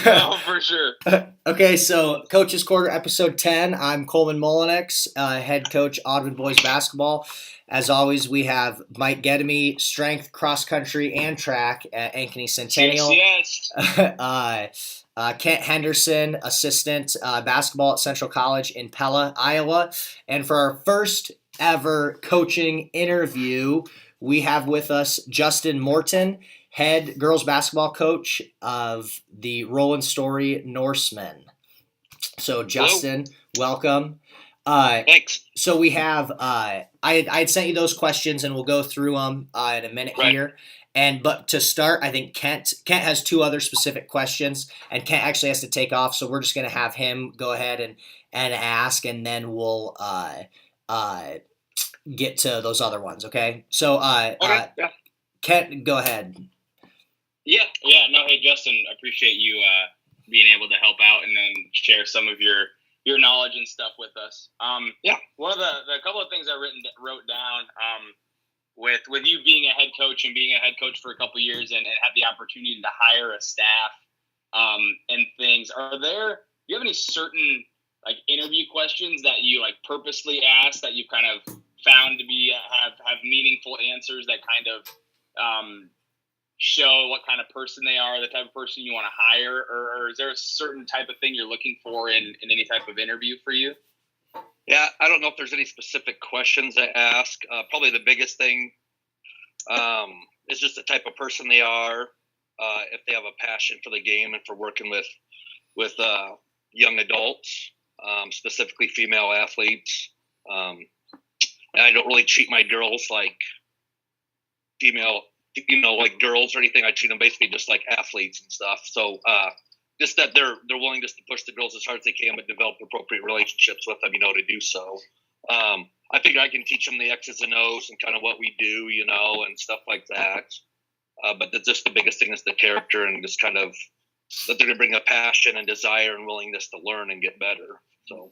No, for sure. Okay, so Coach's Quarter, episode 10. I'm Coleman Molinix, head coach, Audubon Boys Basketball. As always, we have Mike Gettemy, strength, cross country, and track at Ankeny Yes, Centennial. yes. uh, Kent Henderson, assistant basketball at Central College in Pella, Iowa. And for our first ever coaching interview, we have with us Justin Morton, head girls basketball coach of the Roland Story Norsemen. So, Hello. Justin, welcome. Uh, Thanks. so we have I had sent you those questions, and we'll go through them in a minute Right. here. And but to start, I think Kent has two other specific questions, and Kent actually has to take off, so we're just gonna have him go ahead and ask, and then we'll uh, get to those other ones. Okay. So Okay. Yeah. Kent, go ahead. Yeah. Yeah. No. Hey, Justin. Appreciate you being able to help out and then share some of your knowledge and stuff with us. Yeah. One of the couple of things I wrote down. With you being a head coach and being a head coach for a couple of years and have the opportunity to hire a staff and things. Do you have any certain like interview questions that you like purposely ask that you kind of found to be have meaningful answers that kind of show what kind of person they are, the type of person you want to hire, or is there a certain type of thing you're looking for in any type of interview for you? Yeah, I don't know if there's any specific questions I ask. Probably the biggest thing is just the type of person they are. If they have a passion for the game and for working with young adults, specifically female athletes. And I don't really treat my girls like female, like girls or anything. I treat them basically just like athletes and stuff. So just that they're willing just to push the girls as hard as they can, but develop appropriate relationships with them, to do so. I figure I can teach them the X's and O's and kind of what we do, and stuff like that. But just the biggest thing is the character and just kind of that they're going to bring a passion and desire and willingness to learn and get better. So.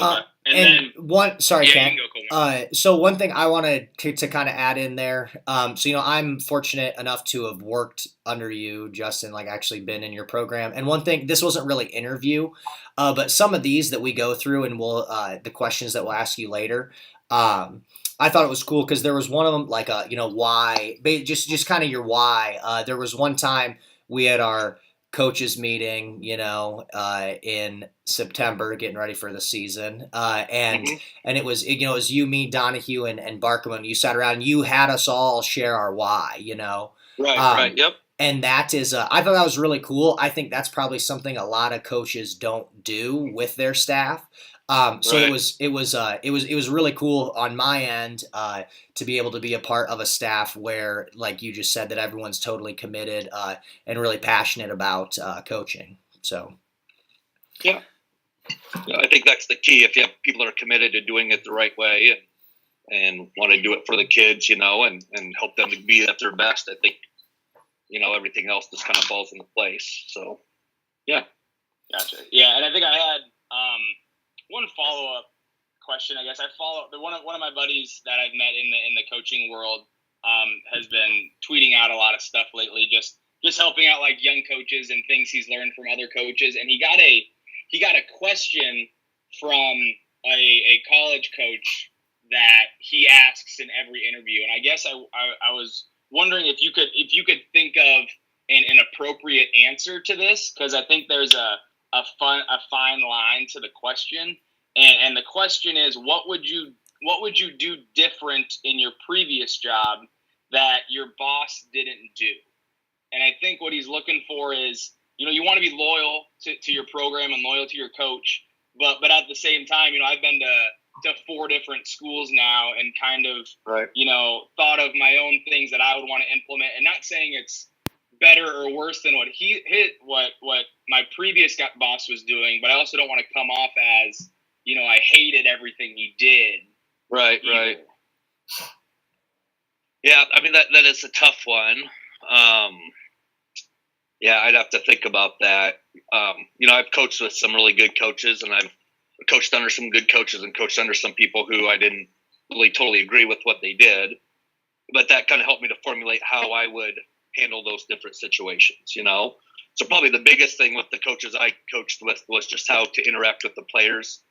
Okay. And then one, sorry, yeah, you Kent. can go, Coleman. So one thing I wanted to kind of add in there. So I'm fortunate enough to have worked under you, Justin. Like actually been in your program. And one thing, this wasn't really interview, but some of these that we go through and we'll the questions that we'll ask you later. I thought it was cool because there was one of them like why, just kind of your why. There was one time we had our coaches meeting, in September, getting ready for the season, and Mm-hmm. and it was you, me, Donahue, and Barkerman. You sat around, and you had us all share our why, Right. Yep. and that is, I thought that was really cool. I think that's probably something a lot of coaches don't do with their staff. So Right. it was really cool on my end to be able to be a part of a staff where, like you just said, that everyone's totally committed and really passionate about coaching. So Yeah. Yeah, I think that's the key. If you have people that are committed to doing it the right way and want to do it for the kids, and help them to be at their best, I think, everything else just kind of falls into place. So, yeah. Gotcha. Yeah, and I think I had one follow up question. I guess I follow one of my buddies that I've met in the coaching world has been tweeting out a lot of stuff lately, just helping out like young coaches and things he's learned from other coaches. And he got a question from a college coach that he asks in every interview. And I guess I was wondering if you could think of an appropriate answer to this, because I think there's a fine line to the question. And the question is, what would you do different in your previous job that your boss didn't do? And I think what he's looking for is, you want to be loyal to your program and loyal to your coach, but at the same time, I've been to 4 different schools now and kind of, Right. Thought of my own things that I would want to implement, and not saying it's better or worse than what my previous boss was doing, but I also don't want to come off as, I hated everything he did. Right. either. Right. Yeah. I mean, that is a tough one. Yeah, I'd have to think about that. I've coached with some really good coaches, and I've coached under some good coaches and coached under some people who I didn't really totally agree with what they did. But that kind of helped me to formulate how I would handle those different situations, So probably the biggest thing with the coaches I coached with was just how to interact with the players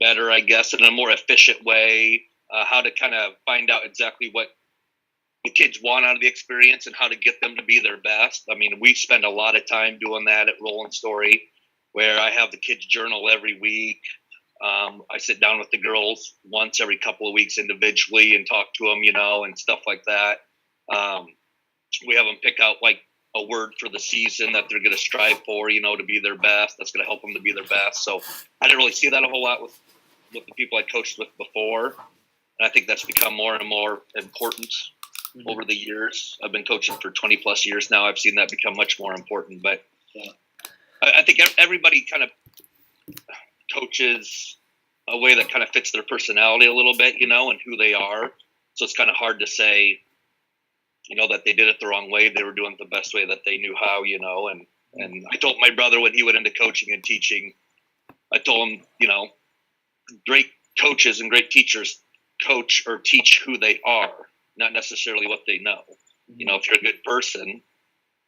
better, I guess, in a more efficient way, how to kind of find out exactly what the kids want out of the experience and how to get them to be their best. I mean, we spend a lot of time doing that at Roll Story, where I have the kids journal every week. I sit down with the girls once every couple of weeks individually and talk to them, and stuff like that. We have them pick out like a word for the season that they're going to strive for, to be their best. That's going to help them to be their best. So I didn't really see that a whole lot with the people I coached with before. And I think that's become more and more important over the years. I've been coaching for 20 plus years now. I've seen that become much more important. But I think everybody kind of coaches a way that kind of fits their personality a little bit, and who they are. So it's kind of hard to say, that they did it the wrong way. They were doing it the best way that they knew how, and I told my brother when he went into coaching and teaching, I told him, great coaches and great teachers coach or teach who they are, not necessarily what they know. If you're a good person,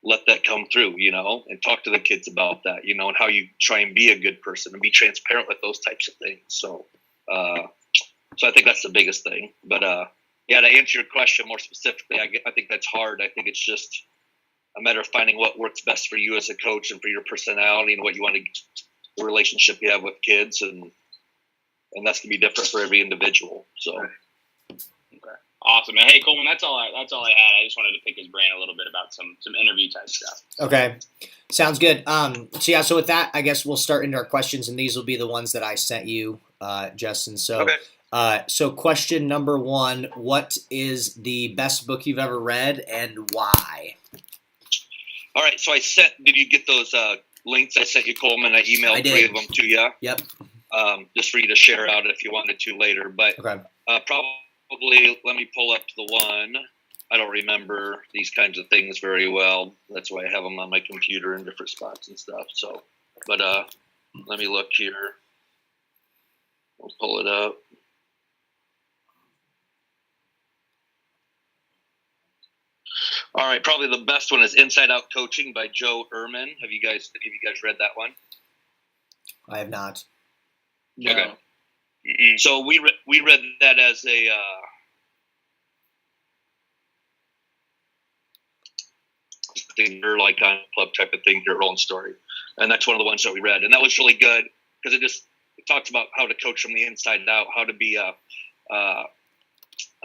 let that come through, and talk to the kids about that, and how you try and be a good person and be transparent with those types of things. So I think that's the biggest thing. But, to answer your question more specifically, I think that's hard. I think it's just a matter of finding what works best for you as a coach and for your personality and what you want to, the relationship you have with kids. And that's going to be different for every individual. So. Okay. Awesome. And hey, Coleman, that's all I had. I just wanted to pick his brain a little bit about some interview type stuff. Okay. Sounds good. So with that, I guess we'll start into our questions, and these will be the ones that I sent you, Justin. So, okay. So question number 1, what is the best book you've ever read and why? All right. So did you get those links I sent you, Coleman? I emailed 3 of them to you. Yep. Just for you to share out if you wanted to later. But okay. Probably, let me pull up the one. I don't remember these kinds of things very well. That's why I have them on my computer in different spots and stuff. So, but let me look here. I'll pull it up. All right, probably the best one is Inside Out Coaching by Joe Ehrman. Have you guys read that one? I have not. No. Okay. So we read that as a like kind of club type of thing here at Rolling Story, and that's one of the ones that we read, and that was really good because it talks about how to coach from the inside out, how to be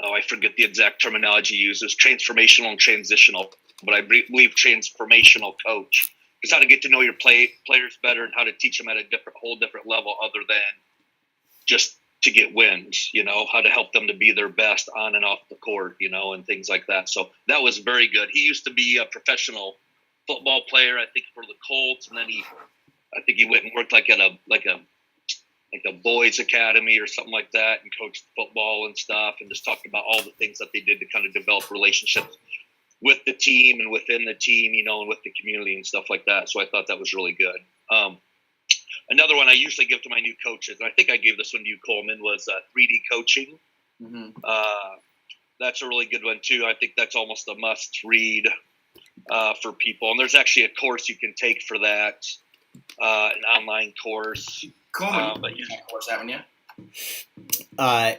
I forget the exact terminology used. It's transformational and transitional, but I believe transformational coach is how to get to know your players better and how to teach them at a whole different level other than just to get wins, how to help them to be their best on and off the court, and things like that. So that was very good. He used to be a professional football player, I think, for the Colts, and then I think he went and worked like a boys academy or something like that and coached football and stuff and just talked about all the things that they did to kind of develop relationships with the team and within the team, and with the community and stuff like that. So I thought that was really good. Another one I usually give to my new coaches, and I think I gave this one to you, Coleman, was 3D coaching. Mm-hmm. That's a really good one too. I think that's almost a must read for people. And there's actually a course you can take for that, an online course. Coleman, but you of course, haven't you?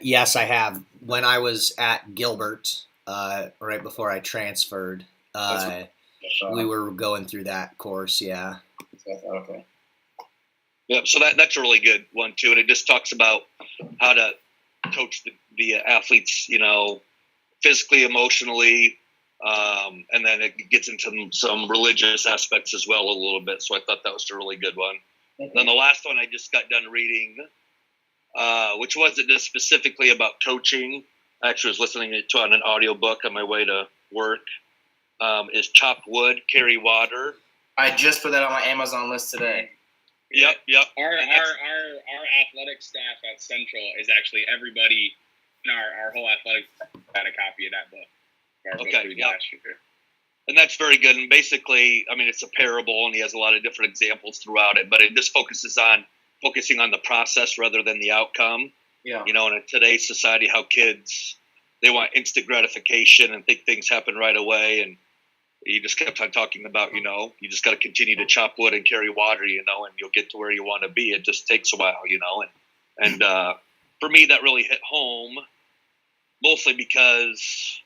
Yes, I have. When I was at Gilbert, right before I transferred, we were going through that course. Yeah. Okay. Yeah, so that's a really good one too, and it just talks about how to coach the athletes, physically, emotionally, and then it gets into some religious aspects as well a little bit. So I thought that was a really good one. Okay. Then the last one I just got done reading, which wasn't just specifically about coaching. I actually was listening to it on an audiobook on my way to work. Is Chop Wood, Carry Water. I just put that on my Amazon list today. Yep. Our athletic staff at Central is actually everybody in our whole athletic had a copy of that book. Okay. Yeah. And that's very good. And basically, I mean, it's a parable, and he has a lot of different examples throughout it. But it just focusing on the process rather than the outcome. Yeah. In today's society, how kids they want instant gratification and think things happen right away. And you just kept on talking about, you just got to continue to chop wood and carry water, and you'll get to where you want to be. It just takes a while, and for me, that really hit home, mostly because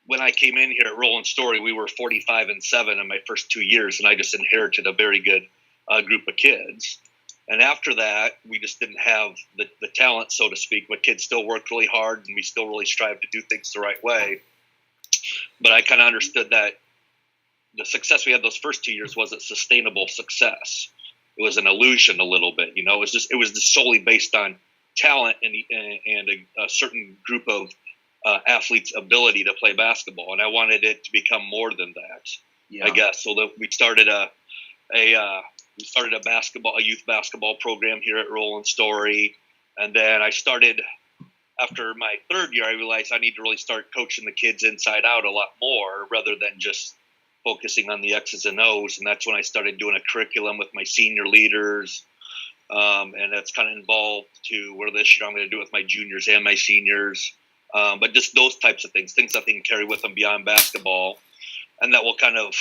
when I came in here at Roland Story, we were 45-7 in my first 2 years, and I just inherited a very good group of kids. And after that, we just didn't have the talent, so to speak. My kids still worked really hard, and we still really strived to do things the right way. But I kind of understood that the success we had those first 2 years wasn't sustainable success. It was an illusion a little bit, It was just solely based on talent and a certain group of athletes' ability to play basketball, and I wanted it to become more than that. I guess so. That we started a youth basketball program here at Roland Story, and then I started. After my third year, I realized I need to really start coaching the kids inside out a lot more, rather than just focusing on the X's and O's. And that's when I started doing a curriculum with my senior leaders, and that's kind of involved to where this year I'm going to do it with my juniors and my seniors. But just those types of things that they can carry with them beyond basketball, and that will kind of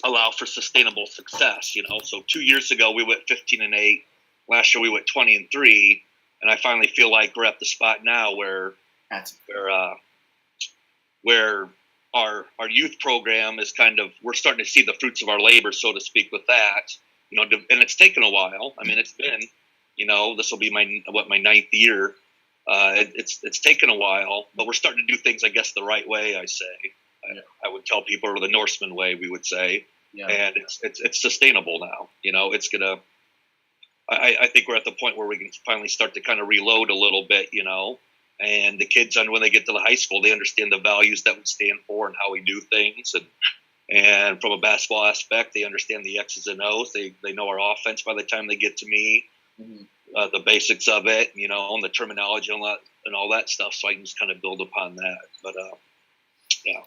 allow for sustainable success. So 2 years ago we went 15-8. Last year we went 20-3, and I finally feel like we're at the spot now where our youth program is we're starting to see the fruits of our labor, so to speak, with that. And it's taken a while. I mean, it's been, this will be my ninth year. It's taken a while, but we're starting to do things, I guess, the right way. I would tell people, or the Norseman way, we would say, and it's sustainable now. It's gonna. I think we're at the point where we can finally start to kind of reload a little bit, and the kids, when they get to the high school, they understand the values that we stand for and how we do things, and from a basketball aspect, they understand the X's and O's. They know our offense by the time they get to me. Mm-hmm. The basics of it, and the terminology and all that stuff. So I can just kind of build upon that. But yeah.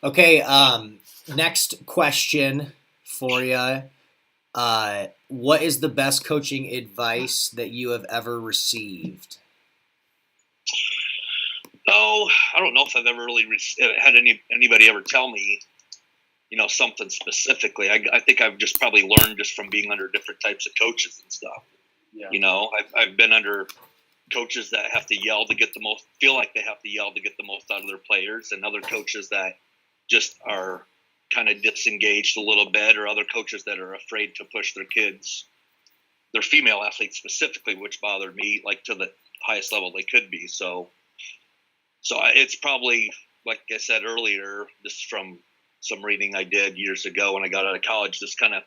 Okay. Next question for you. What is the best coaching advice that you have ever received? Oh, I don't know if I've ever really had anybody ever tell me, something specifically. I think I've just probably learned just from being under different types of coaches and stuff. Yeah. I've been under coaches that have to yell to get the most, feel like they have to yell to get the most out of their players, and other coaches that just are kind of disengaged a little bit, or other coaches that are afraid to push their kids, their female athletes specifically, which bothered me, like to the highest level they could be. So it's probably, like I said earlier, just from some reading I did years ago when I got out of college, just kind of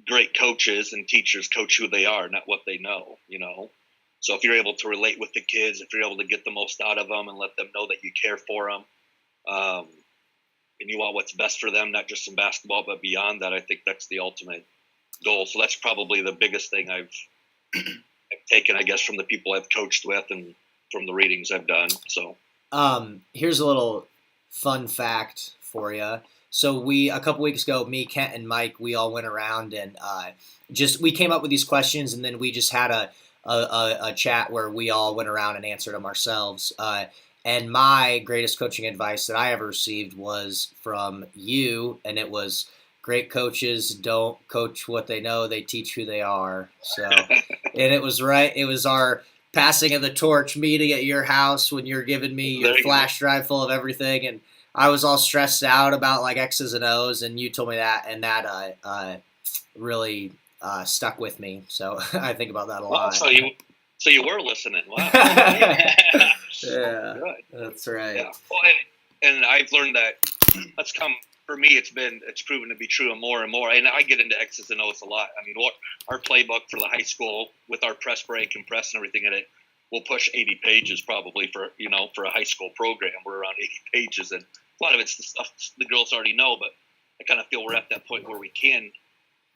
great coaches and teachers coach who they are, not what they know, So if you're able to relate with the kids, if you're able to get the most out of them and let them know that you care for them, and you want what's best for them, not just in basketball, but beyond that, I think that's the ultimate goal. So that's probably the biggest thing I've taken, I guess, from the people I've coached with and from the readings I've done. So here's a little fun fact for you. So a couple weeks ago, me, Kent, and Mike, we all went around and we came up with these questions, and then we just had a chat where we all went around and answered them ourselves. And my greatest coaching advice that I ever received was from you, and it was, great coaches don't coach what they know, they teach who they are. So, and it was right. It was our passing of the torch meeting at your house when you're giving me your flash drive full of everything, and I was all stressed out about like X's and O's, and you told me that, and that really stuck with me. So I think about that a lot. So you were listening. Wow. Yeah, good. That's right. Yeah. Well, and I've learned that's come for me. It's proven to be true and more. And I get into X's and O's a lot. I mean, our playbook for the high school with our press break and press and everything in it will push 80 pages probably for a high school program. We're around 80 pages, and a lot of it's the stuff the girls already know. But I kind of feel we're at that point where we can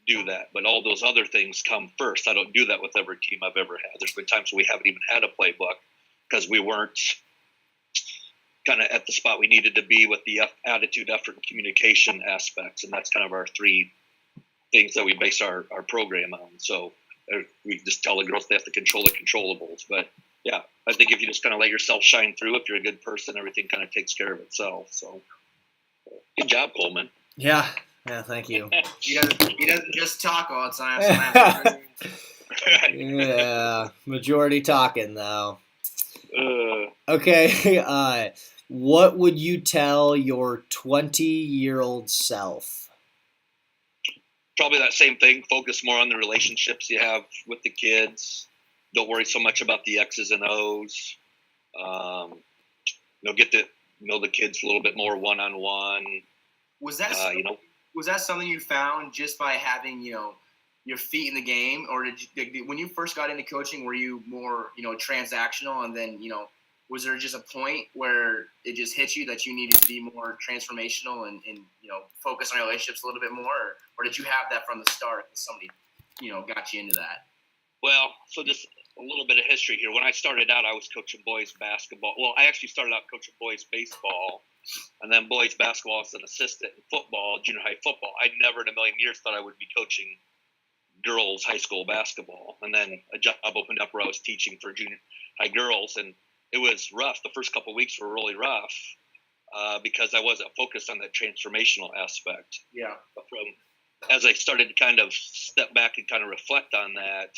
do that, but all those other things come first. I don't do that with every team I've ever had. There's been times we haven't even had a playbook because we weren't kind of at the spot we needed to be with the attitude, effort, and communication aspects, and that's kind of our three things that we base our program on. So we just tell the girls they have to control the controllables. But yeah, I think if you just kind of let yourself shine through, if you're a good person, everything kind of takes care of itself. So good job, Coleman. Yeah, thank you. He doesn't just talk all the time. Sometimes Yeah, majority talking though. Okay, what would you tell your 20-year-old self? Probably that same thing. Focus more on the relationships you have with the kids. Don't worry so much about the X's and O's. Get to know the kids a little bit more one-on-one. Was that something you found just by having your feet in the game, or when you first got into coaching, were you more transactional, and then was there just a point where it just hit you that you needed to be more transformational and focus on relationships a little bit more, or did you have that from the start that somebody got you into that? Well, so just a little bit of history here. When I started out, I was coaching boys basketball. Well, I actually started out coaching boys baseball, and then boys basketball as an assistant in football, junior high football. I never in a million years thought I would be coaching girls high school basketball. And then a job opened up where I was teaching for junior high girls, and it was rough. The first couple of weeks were really rough because I wasn't focused on that transformational aspect. Yeah. But as I started to kind of step back and kind of reflect on that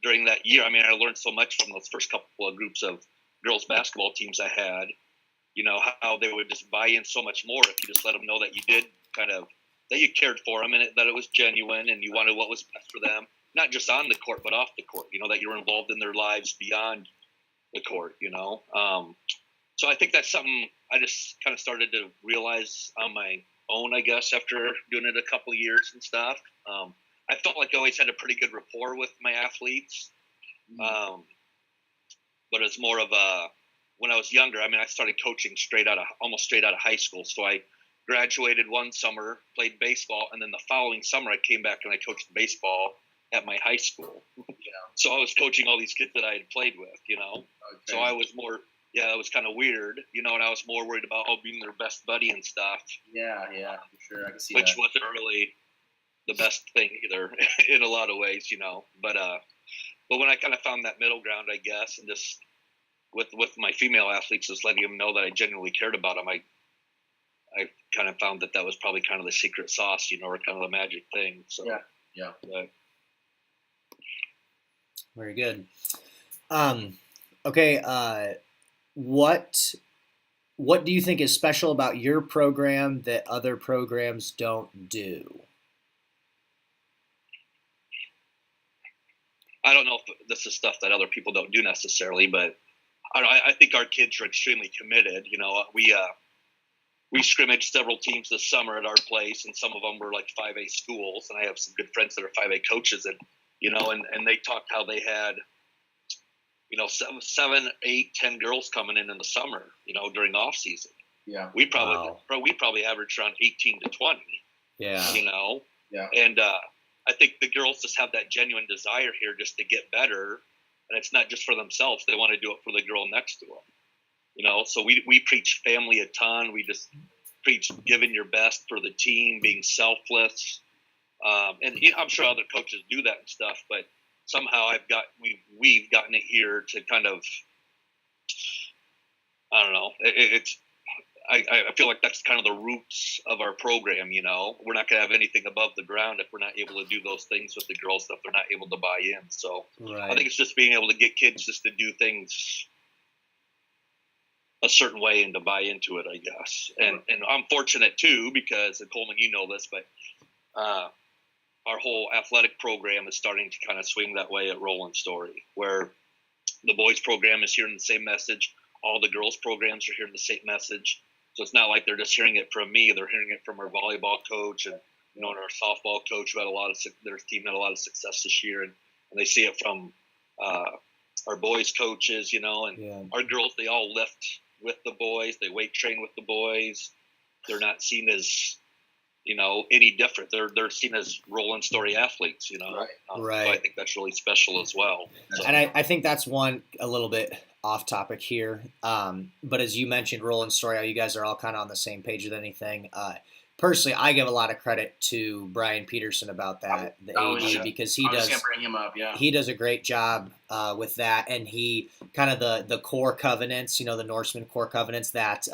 during that year, I learned so much from those first couple of groups of girls basketball teams I had, how they would just buy in so much more if you just let them know that you did that you cared for them and that it was genuine and you wanted what was best for them, not just on the court, but off the court, that you were involved in their lives beyond the court, So I think that's something I just kind of started to realize on my own, I guess, after doing it a couple of years and stuff. I felt like I always had a pretty good rapport with my athletes. But it's more of when I was younger, I started coaching almost straight out of high school. So I graduated one summer, played baseball, and then the following summer I came back and I coached baseball at my high school. So I was coaching all these kids that I had played with, Okay. So I was more, it was kind of weird, and I was more worried about being their best buddy and stuff. Yeah, for sure. I can see which that. wasn't really the best thing either in a lot of ways, But when I kind of found that middle ground, I guess, and just with my female athletes, just letting them know that I genuinely cared about them, I kind of found that was probably kind of the secret sauce, or kind of the magic thing. So yeah. But, Very good. Okay. What do you think is special about your program that other programs don't do? I don't know if this is stuff that other people don't do necessarily, but I think our kids are extremely committed. We scrimmaged several teams this summer at our place, and some of them were like 5A schools, and I have some good friends that are 5A coaches, and and they talked how they had 7, 8, 10 girls coming in the summer, during off season. Yeah. We probably averaged around 18 to 20. Yeah. Yeah. And I think the girls just have that genuine desire here just to get better, and it's not just for themselves. They want to do it for the girl next to them. So we preach family a ton. We just preach giving your best for the team, being selfless. And I'm sure other coaches do that and stuff, but somehow we've gotten it here to kind of, I don't know. I feel like that's kind of the roots of our program. We're not going to have anything above the ground if we're not able to do those things with the girls if they're not able to buy in. So right. I think it's just being able to get kids just to do things a certain way and to buy into it, I guess. And I'm fortunate too, because, and Coleman, you know this, but our whole athletic program is starting to kind of swing that way at Roland Story, where the boys program is hearing the same message. All the girls programs are hearing the same message. So it's not like they're just hearing it from me. They're hearing it from our volleyball coach and, and our softball coach who had their team had a lot of success this year. And they see it from our boys coaches, and our girls, they all lift with the boys. They weight train with the boys. They're not seen as any different. They're seen as role and story athletes, Right. Right. So I think that's really special as well. So, And I think that's one a little bit off topic here. But as you mentioned, role and story, how you guys are all kind of on the same page with anything. Personally, I give a lot of credit to Brian Peterson about that, the AD, because I was gonna bring him up. Yeah, he does a great job with that, and he kind of the core covenants, the Norseman core covenants that.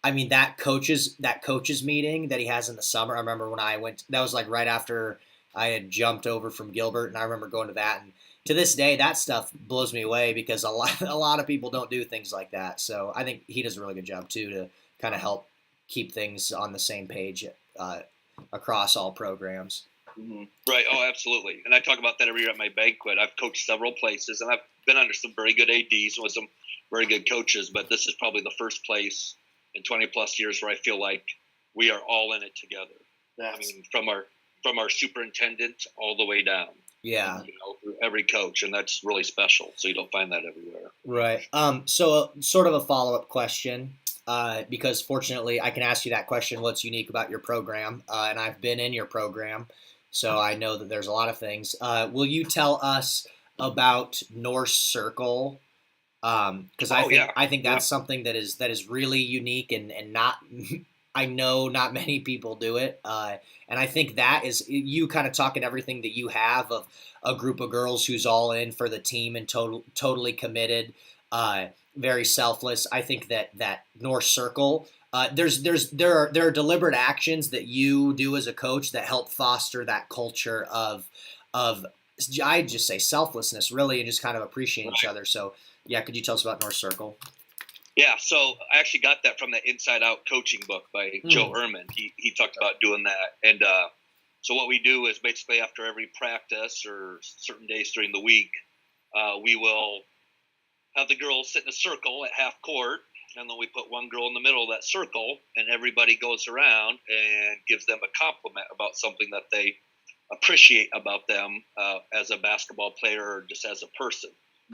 That coaches meeting that he has in the summer. I remember when I went. That was like right after I had jumped over from Gilbert, and I remember going to that. And to this day, that stuff blows me away because a lot of people don't do things like that. So I think he does a really good job too to kind of help keep things on the same page across all programs. Mm-hmm. Right. Oh, absolutely. And I talk about that every year at my banquet. I've coached several places, and I've been under some very good ADs with some very good coaches. But this is probably the first place in 20 plus years where I feel like we are all in it together. From our superintendent all the way down. Yeah. Through every coach, and that's really special. So you don't find that everywhere. Right. So sort of a follow-up question, because fortunately I can ask you that question, what's unique about your program? And I've been in your program, so I know that there's a lot of things. Will you tell us about Norse Circle? Because I think that's something that is really unique and not I know not many people do it, and I think that is you kind of talking everything that you have of a group of girls who's all in for the team and totally committed, very selfless. I think that North Circle. There are deliberate actions that you do as a coach that help foster that culture of I'd just say selflessness, really, and just kind of appreciating each other. So. Yeah, could you tell us about North Circle? Yeah, so I actually got that from the Inside Out coaching book by Joe Ehrman. He talked about doing that. And so what we do is basically after every practice or certain days during the week, we will have the girls sit in a circle at half court, and then we put one girl in the middle of that circle, and everybody goes around and gives them a compliment about something that they appreciate about them as a basketball player or just as a person.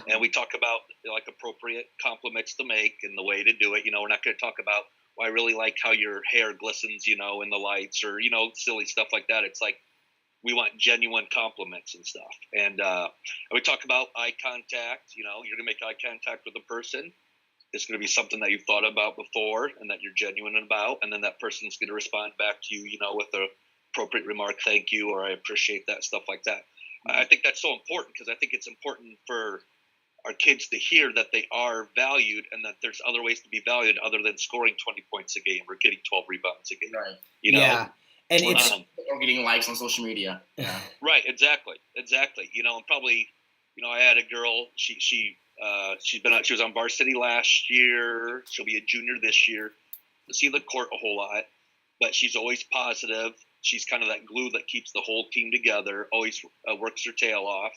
And we talk about appropriate compliments to make and the way to do it. We're not going to talk about, well, I really like how your hair glistens, in the lights or, silly stuff like that. It's like we want genuine compliments and stuff. And we talk about eye contact. You're going to make eye contact with a person. It's going to be something that you've thought about before and that you're genuine about. And then that person's going to respond back to you, with the appropriate remark, thank you, or I appreciate that, stuff like that. I think that's so important because I think it's important for our kids to hear that they are valued and that there's other ways to be valued other than scoring 20 points a game or getting 12 rebounds a game. Right. Yeah. And it's or getting likes on social media. Yeah. Right. Exactly. And probably, I had a girl, she was on varsity last year. She'll be a junior this year. To see the court a whole lot, but she's always positive. She's kind of that glue that keeps the whole team together, always works her tail off.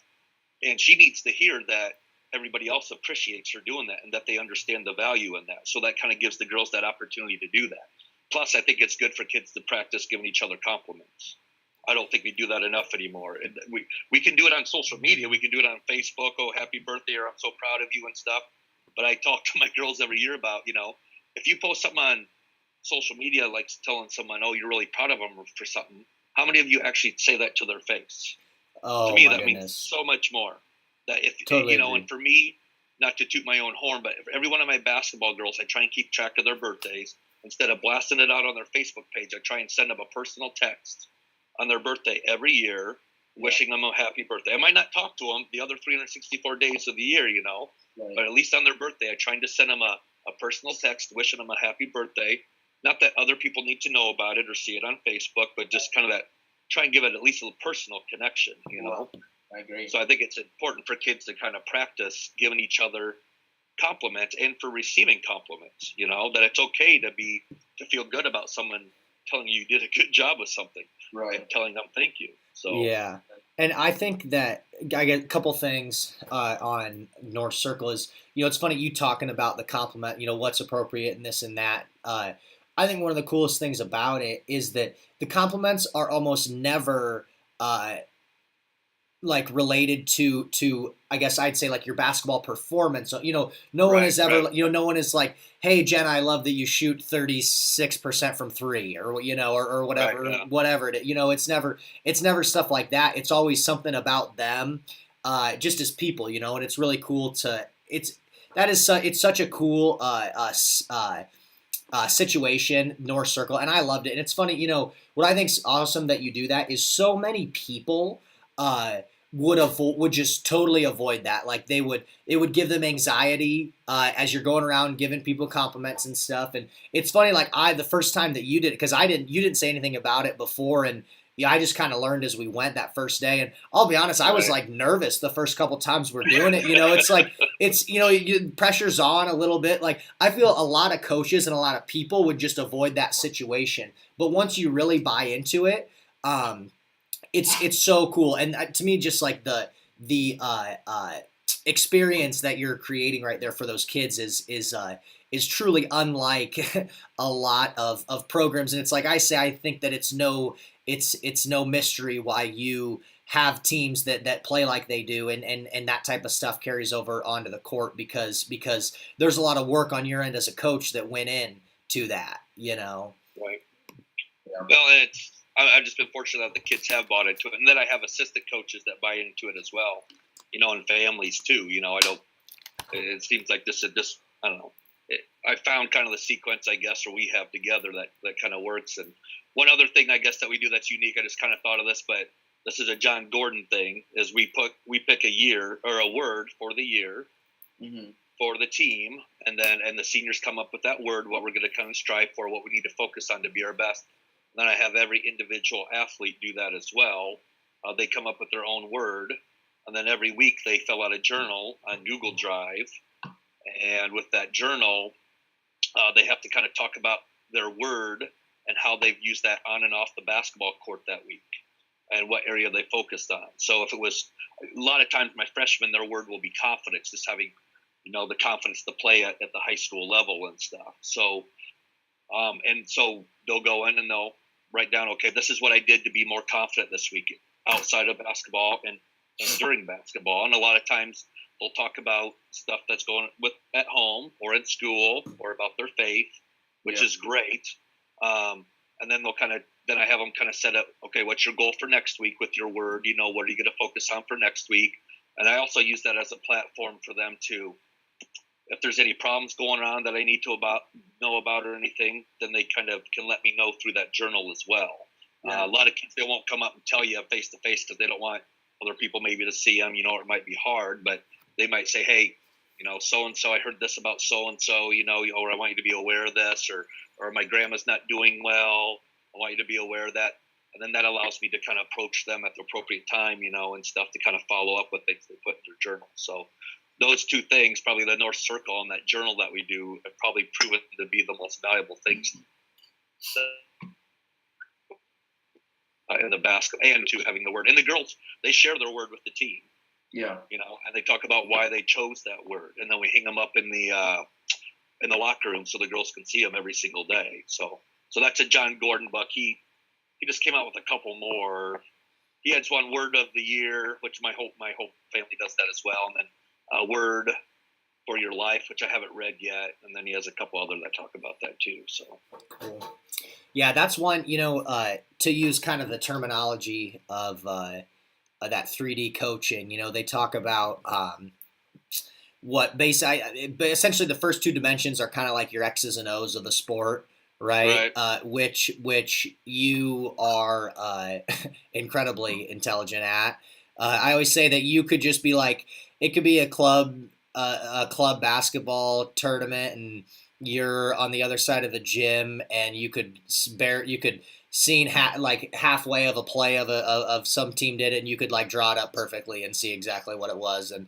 And she needs to hear that everybody else appreciates her doing that and that they understand the value in that. So that kind of gives the girls that opportunity to do that. Plus, I think it's good for kids to practice giving each other compliments. I don't think we do that enough anymore. And we can do it on social media. We can do it on Facebook. Oh, happy birthday, or I'm so proud of you and stuff. But I talk to my girls every year about, if you post something on social media, like telling someone, oh, you're really proud of them for something, how many of you actually say that to their face? Oh, to me, that means so much more. That if totally agree. And for me, not to toot my own horn, but for every one of my basketball girls, I try and keep track of their birthdays. Instead of blasting it out on their Facebook page, I try and send them a personal text on their birthday every year, wishing them a happy birthday. I might not talk to them the other 364 days of the year, right. But at least on their birthday, I try to send them a personal text wishing them a happy birthday. Not that other people need to know about it or see it on Facebook, but just kind of that, try and give it at least a personal connection, I agree. So I think it's important for kids to kind of practice giving each other compliments and for receiving compliments, that it's okay to feel good about someone telling you did a good job with something, right? And telling them thank you. So yeah. And I think that I get a couple things on North Circle is, it's funny you talking about the compliment, what's appropriate and this and that. I think one of the coolest things about it is that the compliments are almost never like related to I guess I'd say like your basketball performance. So, no one is ever, no one is like, hey, Jen, I love that you shoot 36% from three, or or whatever, whatever it is. It's never stuff like that. It's always something about them, just as people, and it's really cool it's such a cool situation, North Circle, and I loved it. And it's funny, what I think's awesome that you do that is so many people would just totally avoid that. Like it would give them anxiety as you're going around giving people compliments and stuff. And it's funny, like the first time that you did it, because you didn't say anything about it before, and I just kind of learned as we went that first day. And I'll be honest, I was like nervous the first couple times we're doing it. It's like, pressure's on a little bit. Like I feel a lot of coaches and a lot of people would just avoid that situation. But once you really buy into it, it's so cool. And to me, just like the experience that you're creating right there for those kids is truly unlike a lot of programs. And it's like I say, I think that it's no mystery why you have teams that play like they do, and that type of stuff carries over onto the court because there's a lot of work on your end as a coach that went in to that, Right. Well, I've just been fortunate that the kids have bought into it, and then I have assistant coaches that buy into it as well, and families too. It seems like this I don't know. I found kind of the sequence, I guess, or we have together that kind of works. And one other thing, I guess, that we do that's unique, I just kind of thought of this, but this is a John Gordon thing, is we pick a year or a word for the year for the team, and the seniors come up with that word, what we're going to kind of strive for, what we need to focus on to be our best. And then I have every individual athlete do that as well. They come up with their own word, and then every week they fill out a journal on Google Drive. And with that journal, they have to kind of talk about their word and how they've used that on and off the basketball court that week and what area they focused on. So if it was a lot of times my freshmen, their word will be confidence, just having, the confidence to play at the high school level and stuff. So, and so they'll go in and they'll write down, okay, this is what I did to be more confident this week outside of basketball and during basketball. And a lot of times they'll talk about stuff that's going with at home or in school or about their faith, which is great. And then then I have them kind of set up, okay, what's your goal for next week with your word? What are you going to focus on for next week? And I also use that as a platform for them to, if there's any problems going on that I need to know about or anything, then they kind of can let me know through that journal as well. A lot of kids, they won't come up and tell you face to face because they don't want other people maybe to see them, or it might be hard, but they might say, hey, so-and-so, I heard this about so-and-so, or I want you to be aware of this, or my grandma's not doing well. I want you to be aware of that. And then that allows me to kind of approach them at the appropriate time, and stuff to kind of follow up with things they put in their journal. So those two things, probably the North Circle and that journal that we do, have probably proven to be the most valuable things in the basketball, and to having the word. And the girls, they share their word with the team. Yeah. And they talk about why they chose that word, and then we hang them up in the locker room so the girls can see them every single day. So that's a John Gordon book. He just came out with a couple more. He has one word of the year, which my whole family does that as well, and then a word for your life, which I haven't read yet, and then he has a couple other that talk about that too. So cool. Yeah, that's one. To use kind of the terminology of that 3D coaching, they talk about essentially the first two dimensions are kind of like your X's and O's of the sport, right? Which you are incredibly intelligent at. I always say that you could just be like, it could be a club basketball tournament, and you're on the other side of the gym, and you could seen halfway of a play of some team did it, and you could like draw it up perfectly and see exactly what it was. And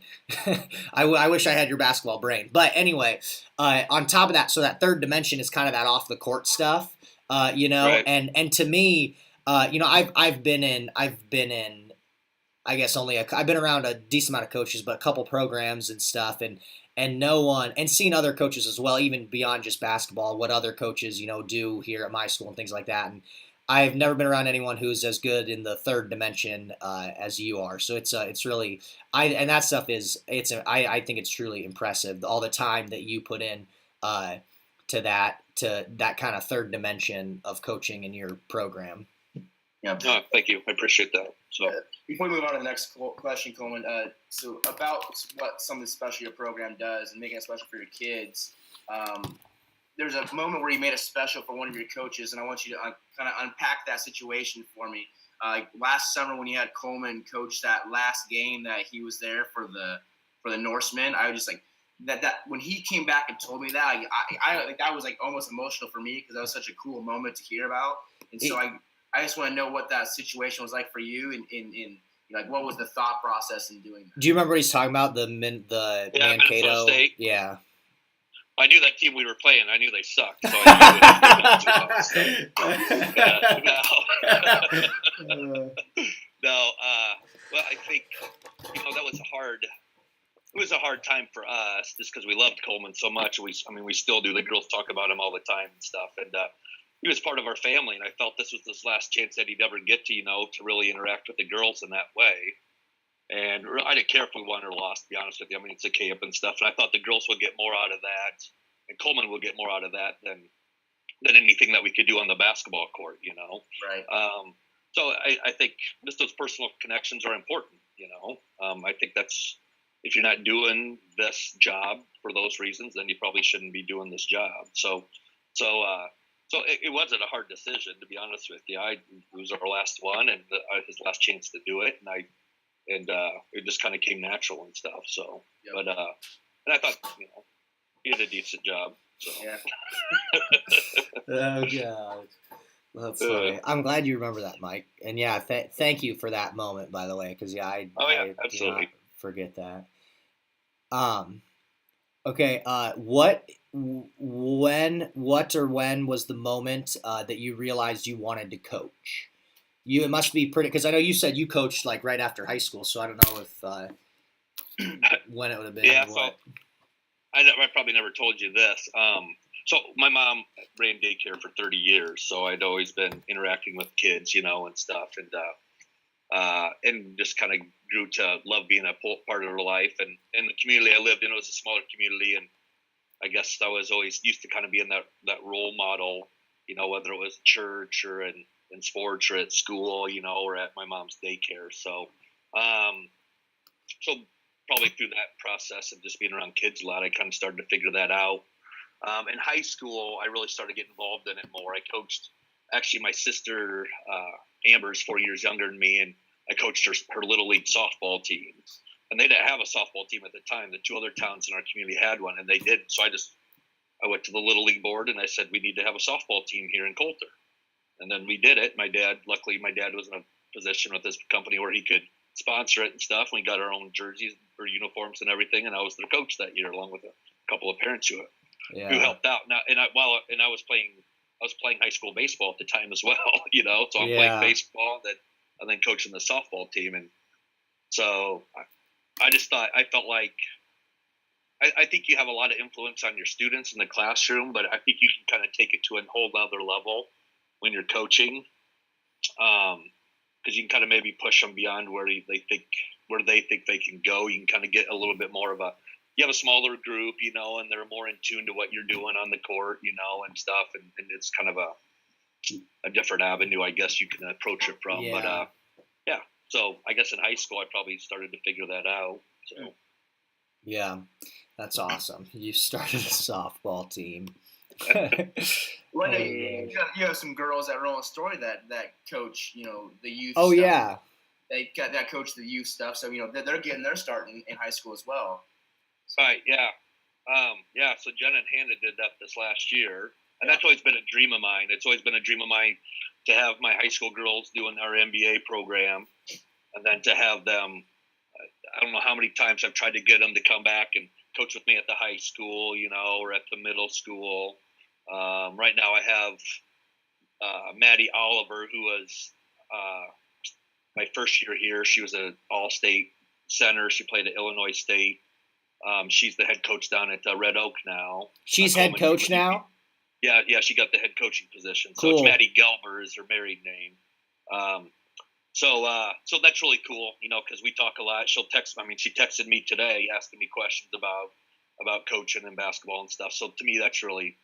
I wish I had your basketball brain. But anyway, on top of that, so that third dimension is kind of that off the court stuff, Right. and to me, I've been in, I guess I've been around a decent amount of coaches, but a couple programs and stuff, and no one, and seen other coaches as well, even beyond just basketball, what other coaches, do here at my school and things like that. And I've never been around anyone who's as good in the third dimension as you are. So it's really and that stuff I think it's truly impressive. All the time that you put in uh, to that kind of third dimension of coaching in your program. Yeah. Oh, thank you. I appreciate that. So before we move on to the next question, Coleman, so about what something special your program does and making it special for your kids, there's a moment where you made a special for one of your coaches, and I want you to kind of unpack that situation for me. Last summer when you had Coleman coach that last game that he was there for the Norsemen, I was just like that when he came back and told me that, I like that was like almost emotional for me because that was such a cool moment to hear about, and so I just want to know what that situation was like for you, and like what was the thought process in doing that? Do you remember what he's talking about? The Mankato? State. Yeah. I knew that team we were playing. I knew they sucked. So I no. Well, I think that was it was a hard time for us just because we loved Coleman so much. We still do. The girls talk about him all the time and stuff. And he was part of our family, and I felt this was his last chance that he'd ever get to really interact with the girls in that way. And I didn't care if we won or lost, to be honest with you. I mean, it's a camp and stuff, and I thought the girls would get more out of that, and Coleman would get more out of that than anything that we could do on the basketball court, Right. So I think just those personal connections are important, I think that's, if you're not doing this job for those reasons, then you probably shouldn't be doing this job. So it wasn't a hard decision, to be honest with you. It was our last one and his last chance to do it, and it just kind of came natural and stuff. So, yep. But and I thought he did a decent job. So. Yeah. Oh God, that's funny. I'm glad you remember that, Mike. And yeah, thank you for that moment, by the way, because I absolutely. Do not forget that. Okay. What or when was the moment that you realized you wanted to coach? It must be pretty, because I know you said you coached like right after high school, so I don't know if when it would have been. Yeah, so I probably never told you this. So my mom ran daycare for 30 years, so I'd always been interacting with kids, and stuff, and just kind of grew to love being a part of her life. And the community I lived in, it was a smaller community, and I guess I was always used to kind of being that role model, whether it was church or in sports or at school, or at my mom's daycare. So, so probably through that process of just being around kids a lot, I kind of started to figure that out. In high school, I really started getting involved in it more. I coached, actually, my sister, Amber's 4 years younger than me, and I coached her little league softball team. And they didn't have a softball team at the time. The two other towns in our community had one, and they didn't. So I went to the little league board, and I said, we need to have a softball team here in Coulter. And then we did it. Luckily, my dad was in a position with this company where he could sponsor it and stuff. We got our own jerseys or uniforms and everything, and I was their coach that year, along with a couple of parents who helped out. Now, I was playing high school baseball at the time as well, So I'm playing baseball and then coaching the softball team, and so I felt like I think you have a lot of influence on your students in the classroom, but I think you can kind of take it to a whole other level when you're coaching, because you can kind of maybe push them beyond where they think they can go. You can kind of get a little bit more of you have a smaller group, and they're more in tune to what you're doing on the court, and stuff, and it's kind of a different avenue, I guess you can approach it from. Yeah. But so I guess in high school I probably started to figure that out. So yeah, that's awesome. You started a softball team. Well, you have some girls at Rolling Story that coach, the youth. Oh stuff. Yeah, they got that coach the youth stuff. So they're getting their start in high school as well. So. Right. Yeah. So Jen and Hannah did that this last year, and that's always been a dream of mine. It's always been a dream of mine to have my high school girls doing our MBA program, and then to have them. I don't know how many times I've tried to get them to come back and coach with me at the high school, or at the middle school. Right now I have Maddie Oliver, who was my first year here. She was an all-state center. She played at Illinois State. She's the head coach down at Red Oak now. She's head coach now? Yeah, she got the head coaching position. So Cool. it's Maddie Gelber is her married name. So that's really cool, because we talk a lot. She'll text. I mean, she texted me today asking me questions about coaching and basketball and stuff. So to me, that's really,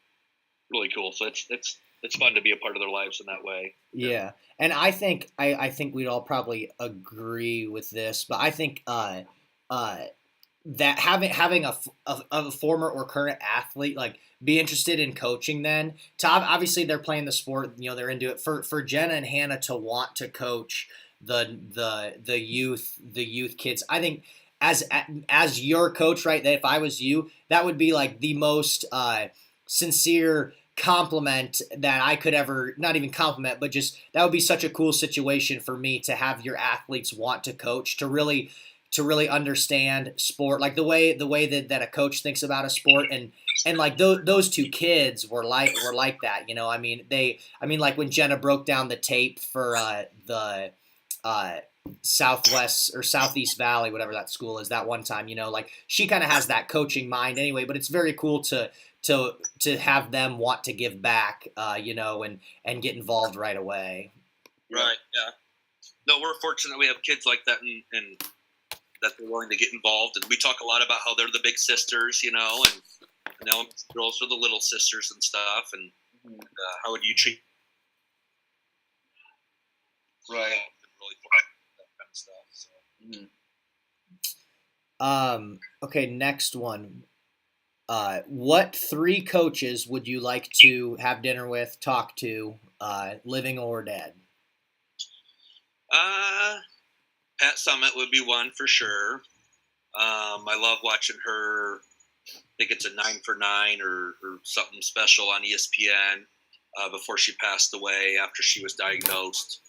really cool. So it's fun to be a part of their lives in that way. Yeah, and I think we'd all probably agree with this, but I think that having a former or current athlete like be interested in coaching, then to obviously they're playing the sport, they're into it. For Jenna and Hannah to want to coach the youth kids, I think as your coach, right? That if I was you, that would be like the most sincere compliment that I could ever, not even compliment, but just that would be such a cool situation for me to have your athletes want to coach, to really understand sport, like the way that a coach thinks about a sport, and like those two kids were like that, I mean like when Jenna broke down the tape for the Southwest or Southeast Valley, whatever that school is, that one time, like she kind of has that coaching mind anyway, but it's very cool to have them want to give back, and get involved right away. Right. Yeah. No, we're fortunate we have kids like that, and that they're willing to get involved. And we talk a lot about how they're the big sisters, and girls are the little sisters and stuff. And how would you treat? Right. Really that kind of stuff. So. Okay. Next one. What 3 coaches would you like to have dinner with, talk to, living or dead? Pat Summit would be one for sure. I love watching her. I think it's a 9 for 9 or something special on ESPN before she passed away after she was diagnosed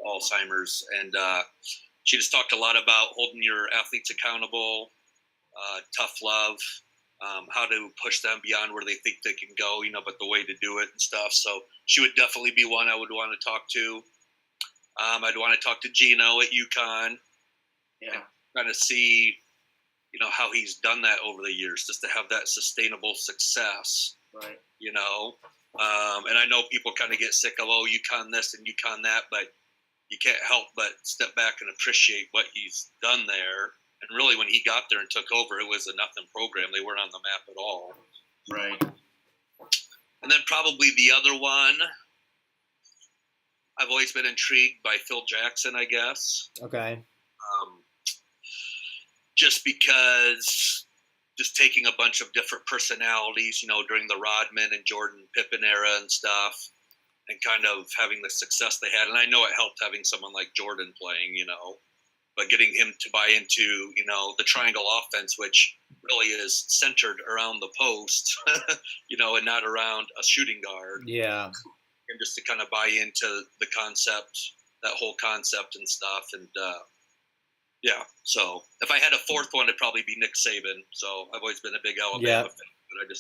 Alzheimer's. And she just talked a lot about holding your athletes accountable, tough love, how to push them beyond where they think they can go, but the way to do it and stuff. So she would definitely be one I would want to talk to. I'd want to talk to Gino at UConn. Yeah. Kind of see, how he's done that over the years, just to have that sustainable success. Right. And I know people kind of get sick of, UConn this and UConn that, but you can't help but step back and appreciate what he's done there. And really, when he got there and took over, it was a nothing program. They weren't on the map at all. Right. And then probably the other one, I've always been intrigued by Phil Jackson, I guess. Okay. Just because just taking a bunch of different personalities, during the Rodman and Jordan Pippen era and stuff, and kind of having the success they had. And I know it helped having someone like Jordan playing, but getting him to buy into, the triangle offense, which really is centered around the post, and not around a shooting guard. Yeah. And just to kind of buy into the concept, that whole concept and stuff. And, so if I had a fourth one, it'd probably be Nick Saban. So I've always been a big Alabama fan, but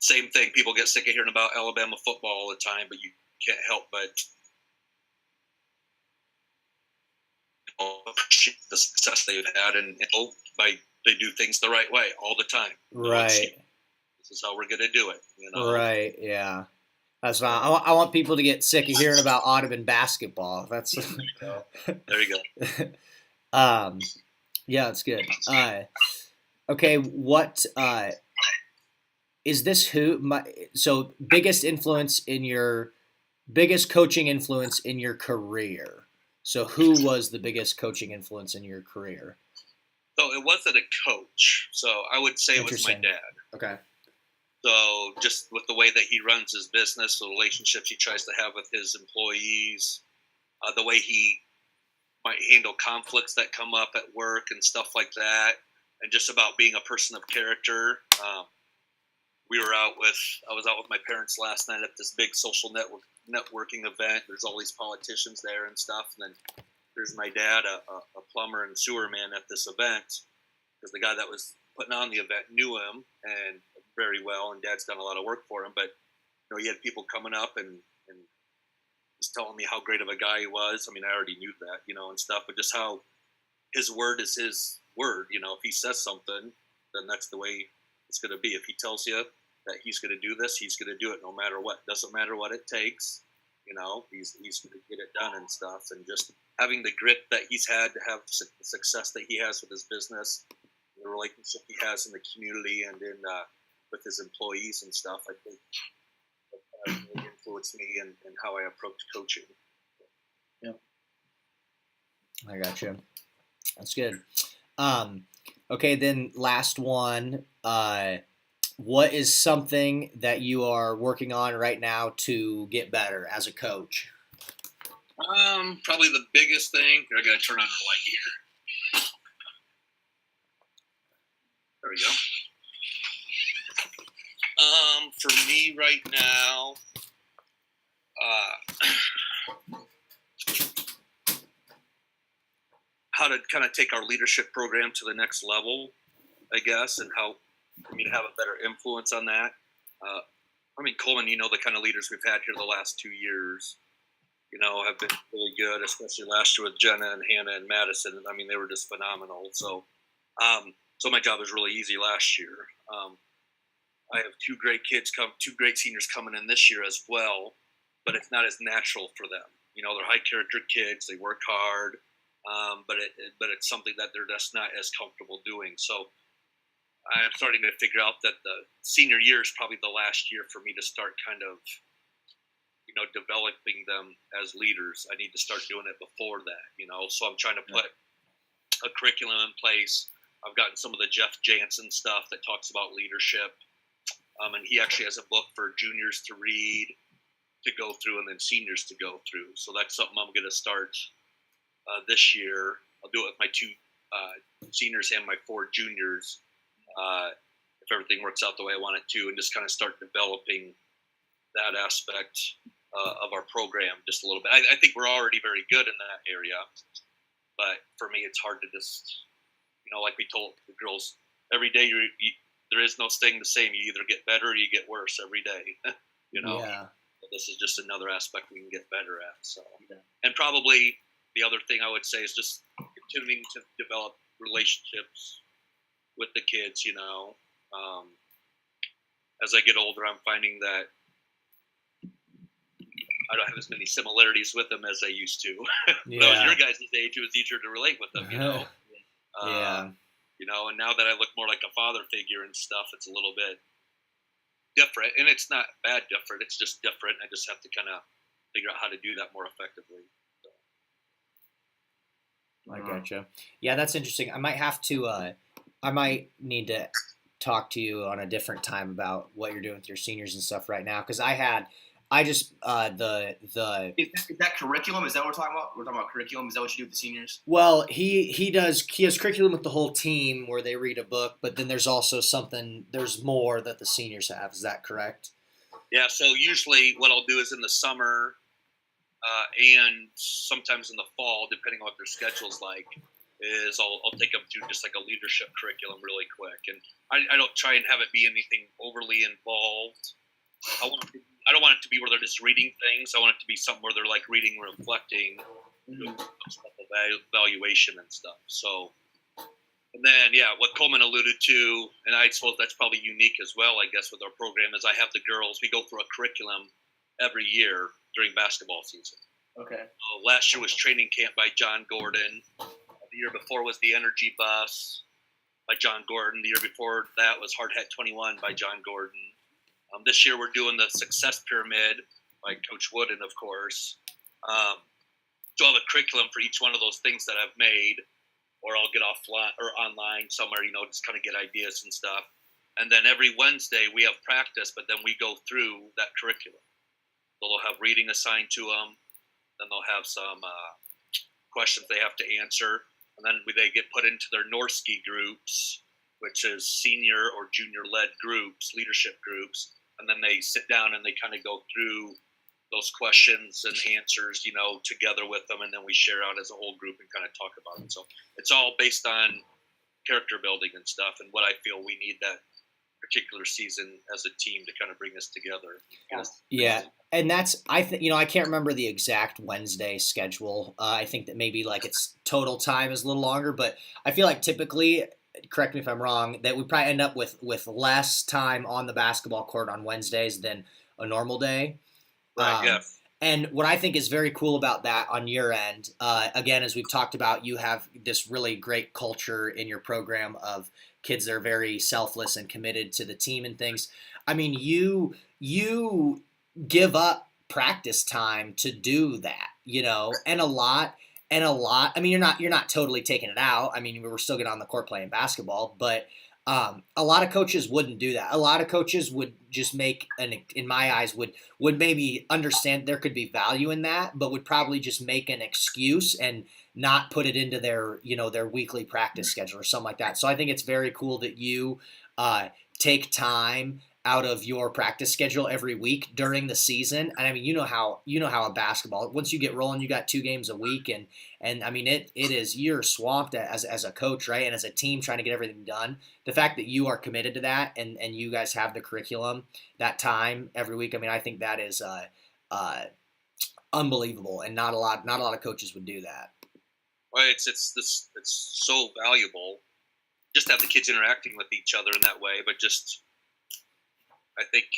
same thing. People get sick of hearing about Alabama football all the time, but you can't help but appreciate the success they've had, and they do things the right way all the time. Right. This is how we're going to do it. Right. Yeah. That's fine. I want people to get sick of hearing about Audubon basketball. That's there you go. Yeah, that's good. Okay, what is this? So biggest coaching influence in your career? So who was the biggest coaching influence in your career? So it wasn't a coach. So I would say it was my dad. Okay. So just with the way that he runs his business, the relationships he tries to have with his employees, the way he might handle conflicts that come up at work and stuff like that, and just about being a person of character. I was out with my parents last night at this big social networking event. There's all these politicians there and stuff, and then there's my dad, a plumber and sewer man at this event, because the guy that was putting on the event knew him and very well, and Dad's done a lot of work for him. But he had people coming up and just telling me how great of a guy he was. I mean, I already knew that, and stuff, but just how his word is his word. If he says something, then that's the way it's going to be. If he tells you that he's going to do this. He's going to do it no matter what. Doesn't matter what it takes. He's going to get it done and stuff. And just having the grit that he's had to have the success that he has with his business, the relationship he has in the community and in with his employees and stuff, I think that really influenced me and how I approach coaching. Yeah, I got you. That's good. Okay, then last one. What is something that you are working on right now to get better as a coach? Probably the biggest thing. I got to turn on the light here. There we go. For me right now, how to kind of take our leadership program to the next level, I guess, and how for me to have a better influence on that. Coleman, the kind of leaders we've had here the last 2 years, have been really good, especially last year with Jenna and Hannah and Madison. They were just phenomenal. So my job was really easy last year. I have two great seniors coming in this year as well, but it's not as natural for them. They're high character kids. They work hard, but it's something that they're just not as comfortable doing. So I'm starting to figure out that the senior year is probably the last year for me to start kind of, developing them as leaders. I need to start doing it before that, So I'm trying to put a curriculum in place. I've gotten some of the Jeff Jansen stuff that talks about leadership. And he actually has a book for juniors to read, to go through, and then seniors to go through. So that's something I'm going to start this year. I'll do it with my 2 seniors and my 4 juniors. If everything works out the way I want it to, and just kind of start developing that aspect of our program just a little bit. I think we're already very good in that area, but for me, it's hard to just, like we told the girls, every day there is no staying the same. You either get better or you get worse every day, Yeah. But this is just another aspect we can get better at. So, and probably the other thing I would say is just continuing to develop relationships with the kids, as I get older, I'm finding that I don't have as many similarities with them as I used to. When I was your guys' age, it was easier to relate with them, Yeah. And now that I look more like a father figure and stuff, it's a little bit different. And it's not bad different. It's just different. I just have to kind of figure out how to do that more effectively. So. I gotcha. Yeah, that's interesting. I might need to talk to you on a different time about what you're doing with your seniors and stuff right now. Cause is that curriculum? Is that what we're talking about? We're talking about curriculum. Is that what you do with the seniors? Well, he has curriculum with the whole team where they read a book, but then there's also there's more that the seniors have. Is that correct? Yeah. So usually what I'll do is in the summer, and sometimes in the fall, depending on what their schedule's like, is I'll take them through just like a leadership curriculum really quick. And I don't try and have it be anything overly involved. I don't want it to be where they're just reading things. I want it to be something where they're like reading, reflecting, doing evaluation and stuff. So, and then, what Coleman alluded to, and I suppose that's probably unique as well, I guess, with our program, is I have the girls, we go through a curriculum every year during basketball season. Okay. Last year was training camp by John Gordon. The year before was the Energy Bus by John Gordon. The year before that was Hard Hat 21 by John Gordon. This year we're doing the Success Pyramid by Coach Wooden, of course. So I'll have a curriculum for each one of those things that I've made, or I'll get offline or online somewhere, just kind of get ideas and stuff. And then every Wednesday we have practice, but then we go through that curriculum. So they'll have reading assigned to them. Then they'll have some questions they have to answer. And then they get put into their Norski groups, which is senior or junior-led groups, leadership groups. And then they sit down and they kind of go through those questions and answers, together with them. And then we share out as a whole group and kind of talk about it. So it's all based on character building and stuff and what I feel we need that particular season as a team to kind of bring us together. Yeah. And that's, I think, I can't remember the exact Wednesday schedule. I think that maybe like its total time is a little longer, but I feel like typically correct me if I'm wrong, that we probably end up with less time on the basketball court on Wednesdays than a normal day. Right. Yeah. And what I think is very cool about that on your end, again, as we've talked about, you have this really great culture in your program of kids that are very selfless and committed to the team and things. I mean, you give up practice time to do that, and a lot. I mean, you're not totally taking it out. I mean, we're still getting on the court playing basketball, but a lot of coaches wouldn't do that. A lot of coaches would just in my eyes, would maybe understand there could be value in that, but would probably just make an excuse and not put it into their, their weekly practice schedule or something like that. So I think it's very cool that you take time out of your practice schedule every week during the season. And I mean, you know how a basketball, once you get rolling, you got 2 games a week, and I mean, it is, you're swamped as a coach, right? And as a team trying to get everything done. The fact that you are committed to that, and you guys have the curriculum, that time every week, I mean, I think that is unbelievable, and not a lot of coaches would do that. Well, it's so valuable just to have the kids interacting with each other in that way, but just, I think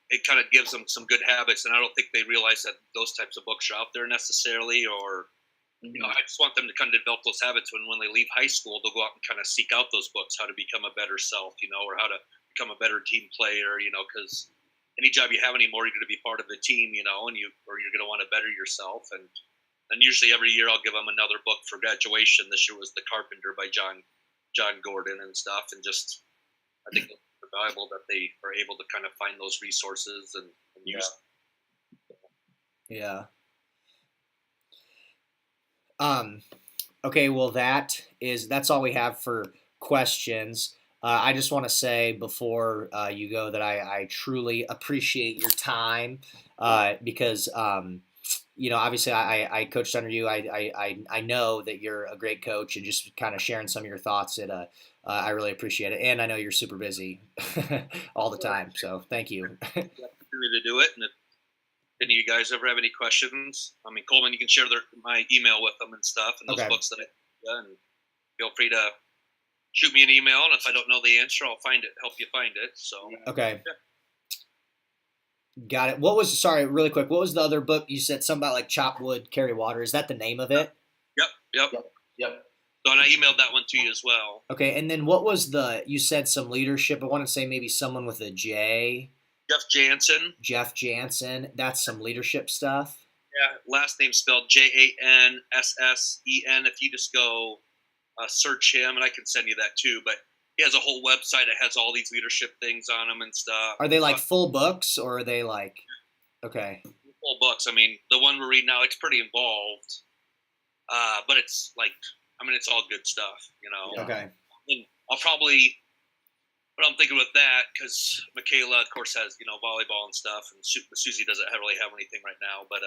it kind of gives them some good habits, and I don't think they realize that those types of books are out there necessarily, or I just want them to kind of develop those habits when they leave high school. They'll go out and kind of seek out those books, how to become a better self, or how to become a better team player, because any job you have anymore, you're going to be part of the team, and you're going to want to better yourself. And usually every year I'll give them another book for graduation. This year was The Carpenter by John Gordon and stuff, and just, I think it's valuable that they are able to kind of find those resources and use them. Yeah. Okay, well, that's all we have for questions. I just want to say before you go that I truly appreciate your time, because obviously I coached under you. I know that you're a great coach, and just kind of sharing some of your thoughts. I really appreciate it, and I know you're super busy all the time. So thank you. To do it, and if any of you guys ever have any questions, I mean, Coleman, you can share my email with them and stuff, and those books that and feel free to shoot me an email, and if I don't know the answer, I'll help you find it. So okay. Yeah. Got it. Sorry, really quick, what was the other book? You said something about like chop wood, carry water. Is that the name of it? Yep. So, and I emailed that one to you as well. Okay, and then what was you said some leadership. I want to say maybe someone with a J. Jeff Jansen. That's some leadership stuff. Yeah, last name spelled Janssen. If you just go search him, and I can send you that too, but he has a whole website that has all these leadership things on them and stuff. Are they like full books, or are they like, okay? Full books. I mean, the one we're reading now, it's pretty involved, but it's like, I mean, it's all good stuff, Okay. And I'll probably, what I'm thinking with that, because Michaela, of course, has, volleyball and stuff, and Susie doesn't really have anything right now, but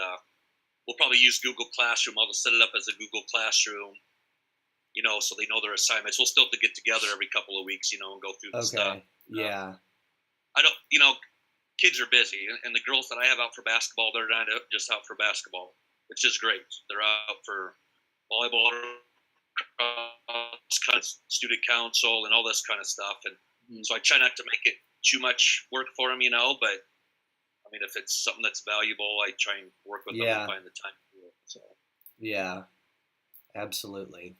we'll probably use Google Classroom. I'll just set it up as a Google Classroom, so they know their assignments. We'll still have to get together every couple of weeks, and go through the stuff. Yeah. I don't, kids are busy, and the girls that I have out for basketball, they're not just out for basketball, which is great. They're out for volleyball, kind of student council, and all this kind of stuff. And so I try not to make it too much work for them, but I mean, if it's something that's valuable, I try and work with them and find the time to do it. So. Yeah, absolutely.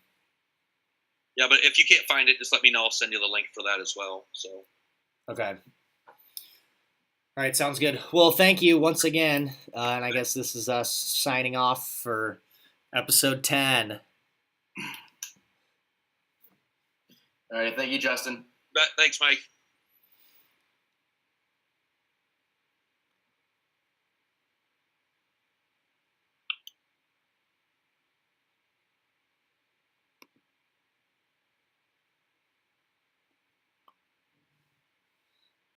Yeah, but if you can't find it, just let me know. I'll send you the link for that as well. So. Okay. All right, sounds good. Well, thank you once again, and I guess this is us signing off for episode 10. All right, thank you, Justin. Thanks, Mike.